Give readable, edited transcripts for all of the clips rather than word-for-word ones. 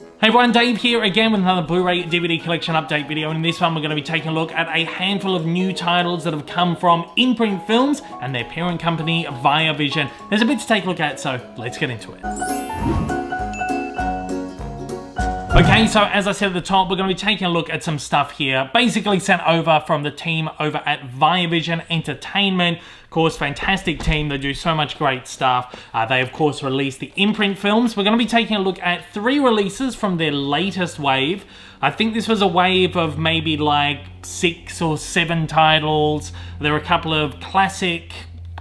Hey everyone, Dave here again with another Blu-ray DVD collection update video, and in this one we're going to be taking a look at a handful of new titles that have come from Imprint Films and their parent company Via Vision. There's a bit to take a look at, so let's get into it. Okay, so as I said at the top, we're going to be taking a look at some stuff here, basically sent over from the team over at Via Vision Entertainment. Of course, fantastic team. They do so much great stuff. They, of course, released the Imprint films. We're going to be taking a look at 3 releases from their latest wave. I think this was a wave of maybe like 6 or 7 titles. There were a couple of classic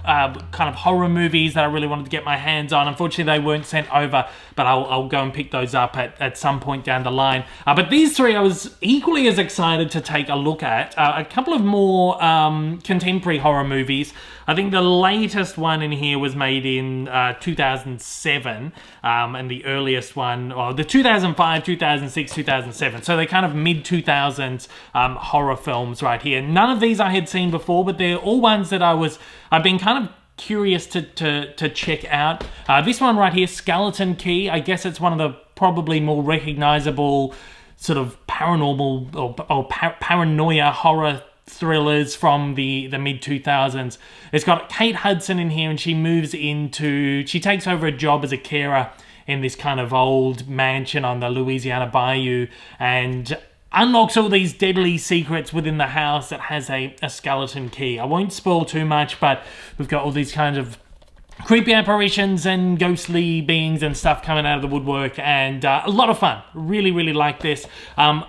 kind of horror movies that I really wanted to get my hands on. Unfortunately, they weren't sent over, but I'll go and pick those up at some point down the line. But these 3 I was equally as excited to take a look at. A couple of more contemporary horror movies. I think the latest one in here was made in 2007, and the earliest one, or the 2005, 2006, 2007. So they're kind of mid-2000s horror films right here. None of these I had seen before, but they're all ones that I've been kind of curious to check out. This one right here, Skeleton Key, I guess it's one of the probably more recognizable sort of paranormal or paranoia horror thrillers from the mid-2000s. It's got Kate Hudson in here, and she takes over a job as a carer in this kind of old mansion on the Louisiana Bayou, and unlocks all these deadly secrets within the house that has a skeleton key. I won't spoil too much, but we've got all these kinds of creepy apparitions and ghostly beings and stuff coming out of the woodwork, and a lot of fun. Really, really like this.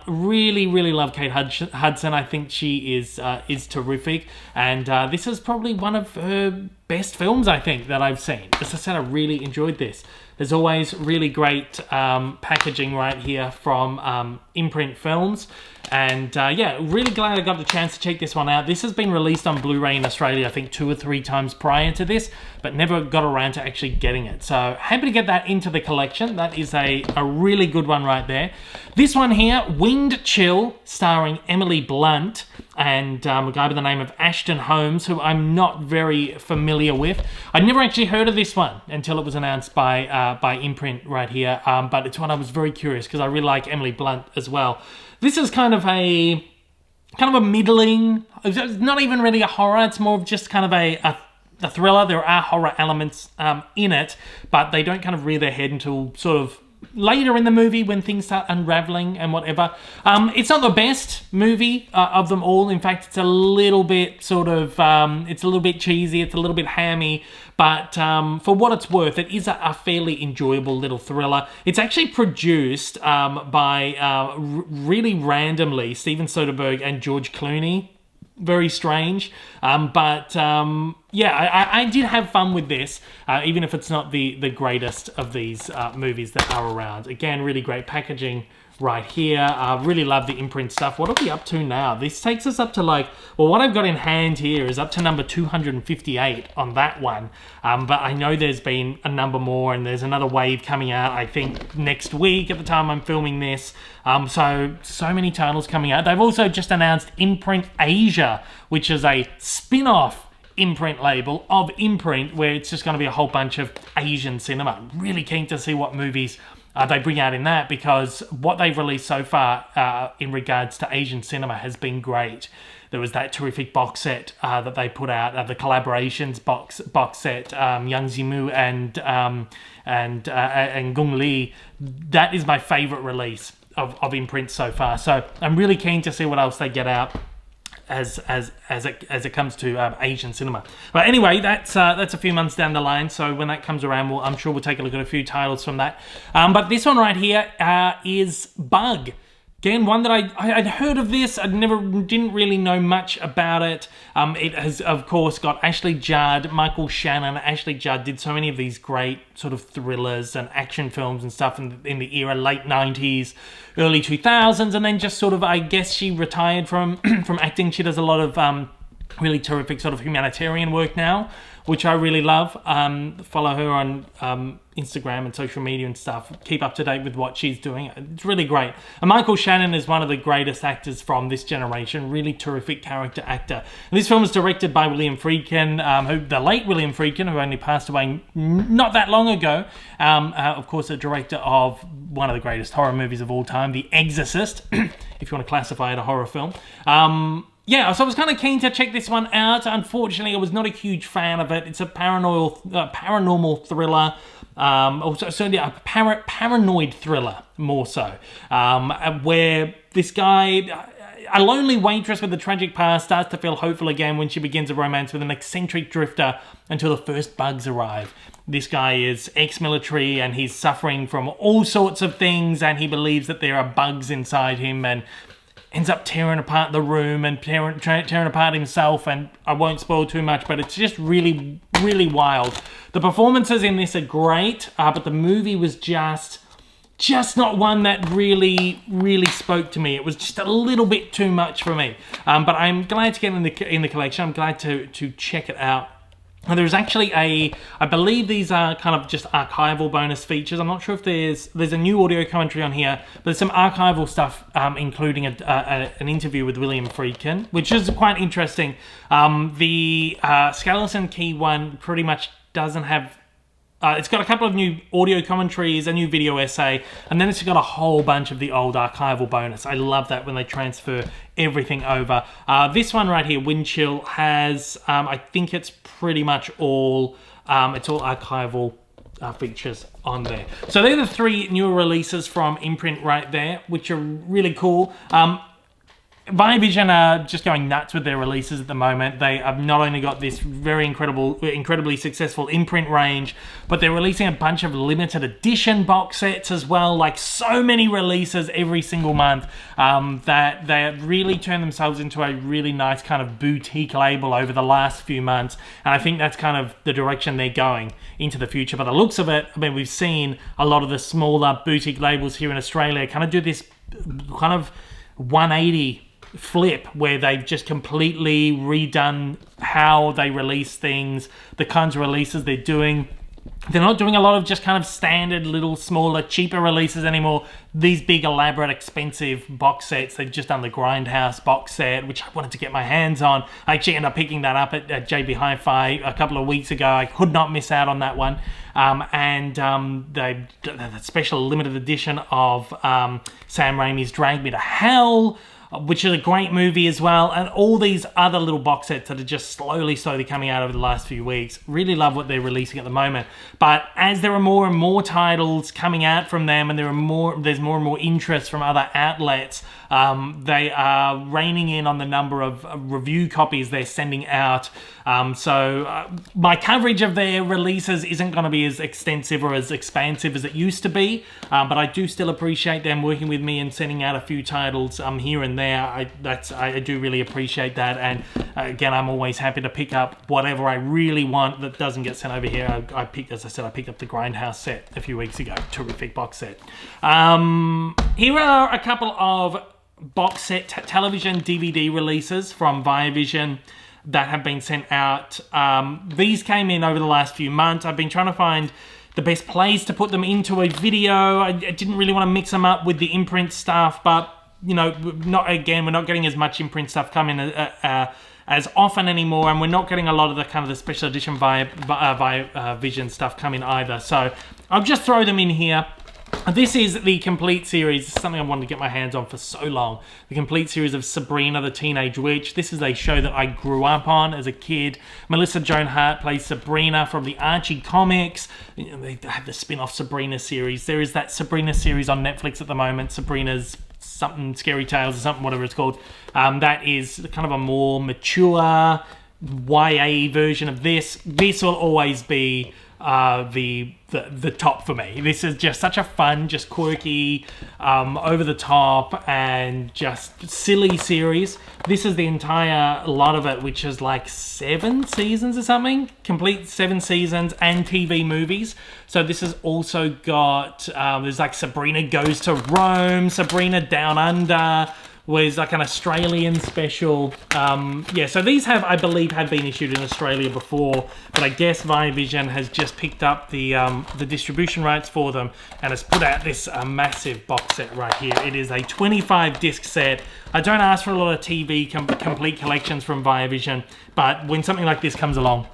Really, really love Kate Hudson. I think she is terrific, and this is probably one of her best films, I think, that I've seen. As I said, I really enjoyed this. There's always really great packaging right here from Imprint Films. And yeah, really glad I got the chance to check this one out. This has been released on Blu-ray in Australia, I think 2 or 3 times prior to this, but never got around to actually getting it. So happy to get that into the collection. That is a really good one right there. This one here, Winged Chill, starring Emily Blunt and a guy by the name of Ashton Holmes, who I'm not very familiar with. I'd never actually heard of this one until it was announced by Imprint right here, but it's one I was very curious because I really like Emily Blunt as well. This is kind of a middling, it's not even really a horror, it's more of just kind of a thriller. There are horror elements in it, but they don't kind of rear their head until sort of later in the movie when things start unraveling and whatever. It's not the best movie of them all. In fact, it's a little bit sort of, it's a little bit cheesy, it's a little bit hammy, but for what it's worth, it is a fairly enjoyable little thriller. It's actually produced by, really randomly, Steven Soderbergh and George Clooney. Very strange, but yeah, I did have fun with this, even if it's not the greatest of these movies that are around. Again, really great packaging right here. Really love the Imprint stuff. What are we up to now? This takes us up to like, well, what I've got in hand here is up to number 258 on that one, but I know there's been a number more, and there's another wave coming out, I think, next week at the time I'm filming this. So many titles coming out. They've also just announced Imprint Asia, which is a spin-off Imprint label of Imprint, where it's just going to be a whole bunch of Asian cinema. I'm really keen to see what movies they bring out in that, because what they've released so far in regards to Asian cinema has been great. There was that terrific box set that they put out, the collaborations box set, Yang Zimu and Gong Li. That is my favorite release of Imprint so far. So I'm really keen to see what else they get out as it comes to Asian cinema. But anyway, that's a few months down the line, so when that comes around, I'm sure we'll take a look at a few titles from that. But this one right here is Bug. Again, one that I'd heard of this. Didn't really know much about it. It has, of course, got Ashley Judd, Michael Shannon. Ashley Judd did so many of these great sort of thrillers and action films and stuff in the era, late 90s, early 2000s, and then just sort of, I guess she retired from acting. She does a lot of really terrific sort of humanitarian work now, which I really love. Follow her on Instagram and social media and stuff. Keep up to date with what she's doing. It's really great. And Michael Shannon is one of the greatest actors from this generation. Really terrific character actor. And this film was directed by William Friedkin, the late William Friedkin, who only passed away not that long ago. Of course, a director of one of the greatest horror movies of all time, The Exorcist, if you want to classify it a horror film. Yeah, so I was kind of keen to check this one out. Unfortunately, I was not a huge fan of it. It's a paranormal thriller. Certainly a paranoid thriller, more so. Where this guy, a lonely waitress with a tragic past, starts to feel hopeful again when she begins a romance with an eccentric drifter until the first bugs arrive. This guy is ex-military and he's suffering from all sorts of things, and he believes that there are bugs inside him, and ends up tearing apart the room and tearing apart himself. And I won't spoil too much, but it's just really, really wild. The performances in this are great, but the movie was just not one that really, really spoke to me. It was just a little bit too much for me. But I'm glad to get in the collection. I'm glad to check it out. And there's actually I believe these are kind of just archival bonus features. I'm not sure if there's a new audio commentary on here, but there's some archival stuff, including an interview with William Friedkin, which is quite interesting. The Skeleton Key one pretty much doesn't have... it's got a couple of new audio commentaries, a new video essay, and then it's got a whole bunch of the old archival bonus. I love that when they transfer everything over. This one right here, Windchill, has, I think it's pretty much all, it's all archival features on there. So they're the 3 newer releases from Imprint right there, which are really cool. Via Vision are just going nuts with their releases at the moment. They have not only got this very incredibly successful imprint range, but they're releasing a bunch of limited edition box sets as well. Like, so many releases every single month, that they have really turned themselves into a really nice kind of boutique label over the last few months. And I think that's kind of the direction they're going into the future. By the looks of it, I mean, we've seen a lot of the smaller boutique labels here in Australia kind of do this kind of 180 flip, where they've just completely redone how they release things, the kinds of releases they're doing. They're not doing a lot of just kind of standard little smaller cheaper releases anymore. These big elaborate expensive box sets. They've just done the Grindhouse box set, which I wanted to get my hands on. I actually ended up picking that up at JB Hi-Fi a couple of weeks ago. I could not miss out on that one. They the special limited edition of Sam Raimi's Drag Me to Hell, which is a great movie as well, and all these other little box sets that are just slowly coming out over the last few weeks. Really love what they're releasing at the moment. But as there are more and more titles coming out from them, and there's more and more interest from other outlets, they are reining in on the number of review copies they're sending out. My coverage of their releases isn't going to be as extensive or as expansive as it used to be, but I do still appreciate them working with me and sending out a few titles here and there. I do really appreciate that, and again, I'm always happy to pick up whatever I really want that doesn't get sent over here. I picked up the Grindhouse set a few weeks ago. Terrific box set. Here are a couple of box set television DVD releases from Via Vision that have been sent out. These came in over the last few months. I've been trying to find the best place to put them into a video. I didn't really want to mix them up with the imprint stuff, but you know, we're not getting as much imprint stuff coming as often anymore, and we're not getting a lot of the kind of the special edition Via Vision stuff coming either. So I'll just throw them in here. This is the complete series. It's something I wanted to get my hands on for so long. The complete series of Sabrina the Teenage Witch. This is a show that I grew up on as a kid. Melissa Joan Hart plays Sabrina from the Archie comics. They have the spin-off Sabrina series. There is that Sabrina series on Netflix at the moment. Sabrina's something Scary Tales or something, whatever it's called. That is kind of a more mature YA version of this. This will always be the top for me. This is just such a fun, just quirky, over the top, and just silly series. This is the entire lot of it, which is like 7 seasons or something. Complete 7 seasons and TV movies. So this has also got, there's like Sabrina Goes to Rome, Sabrina Down Under, was like an Australian special. Yeah, so these have, I believe, have been issued in Australia before, but I guess Via Vision has just picked up the distribution rights for them and has put out this massive box set right here. It is a 25 disc set. I don't ask for a lot of TV complete collections from Via Vision, but when something like this comes along,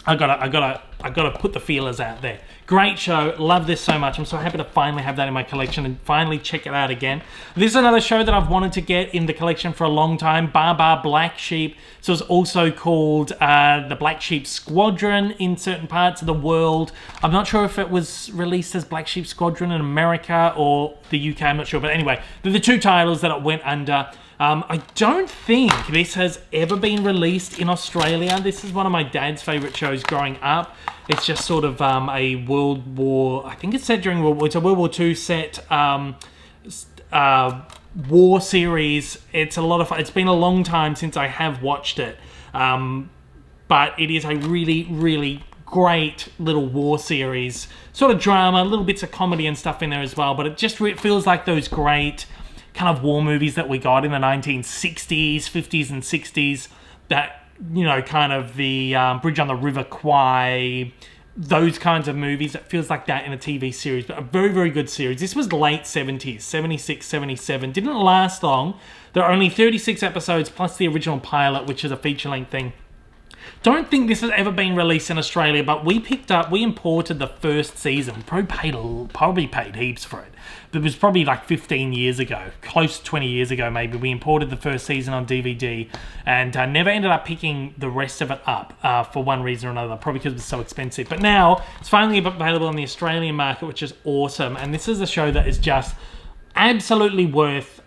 I gotta put the feelers out there. Great show, love this so much. I'm so happy to finally have that in my collection and finally check it out again. This is another show that I've wanted to get in the collection for a long time, Baa Black Sheep. So it's also called the Black Sheep Squadron in certain parts of the world. I'm not sure if it was released as Black Sheep Squadron in America or the UK, I'm not sure. But anyway, they're the two titles that it went under. I don't think this has ever been released in Australia. This is one of my dad's favourite shows growing up. It's just sort of a World War, I think it's set during World War, it's a World War II set war series. It's a lot of fun. It's been a long time since I have watched it. But it is a really, really great little war series. Sort of drama, little bits of comedy and stuff in there as well. But it just feels like those great kind of war movies that we got in the 1960s, 50s and 60s, that, you know, kind of the Bridge on the River Kwai, those kinds of movies. It feels like that in a TV series, but a very, very good series. This was late 70s, 76, 77. Didn't last long. There are only 36 episodes plus the original pilot, which is a feature-length thing. Don't think this has ever been released in Australia, but we imported the first season. Probably paid heaps for it. It was probably like 15 years ago, close to 20 years ago maybe. We imported the first season on DVD and never ended up picking the rest of it up for one reason or another, probably because it was so expensive. But now it's finally available on the Australian market, which is awesome. And this is a show that is just absolutely worth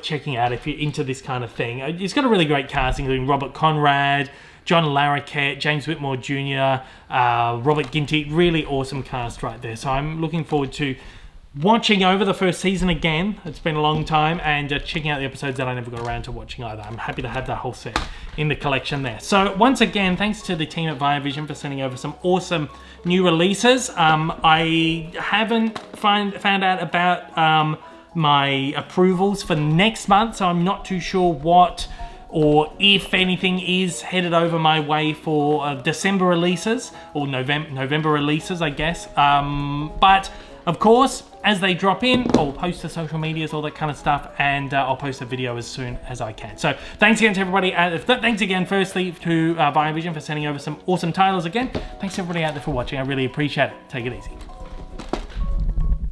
checking out if you're into this kind of thing. It's got a really great cast, including Robert Conrad, John Larroquette, James Whitmore Jr., Robert Ginty. Really awesome cast right there. So I'm looking forward to watching over the first season again. It's been a long time, and checking out the episodes that I never got around to watching either. I'm happy to have that whole set in the collection there. So once again, thanks to the team at Via Vision for sending over some awesome new releases. I haven't found out about my approvals for next month, so I'm not too sure what or if anything is headed over my way for December releases or November releases, I guess. But of course, as they drop in, I'll post to social medias, all that kind of stuff, and I'll post a video as soon as I can. So thanks again to everybody. Thanks again, firstly, to Via Vision for sending over some awesome titles again. Thanks everybody out there for watching. I really appreciate it. Take it easy.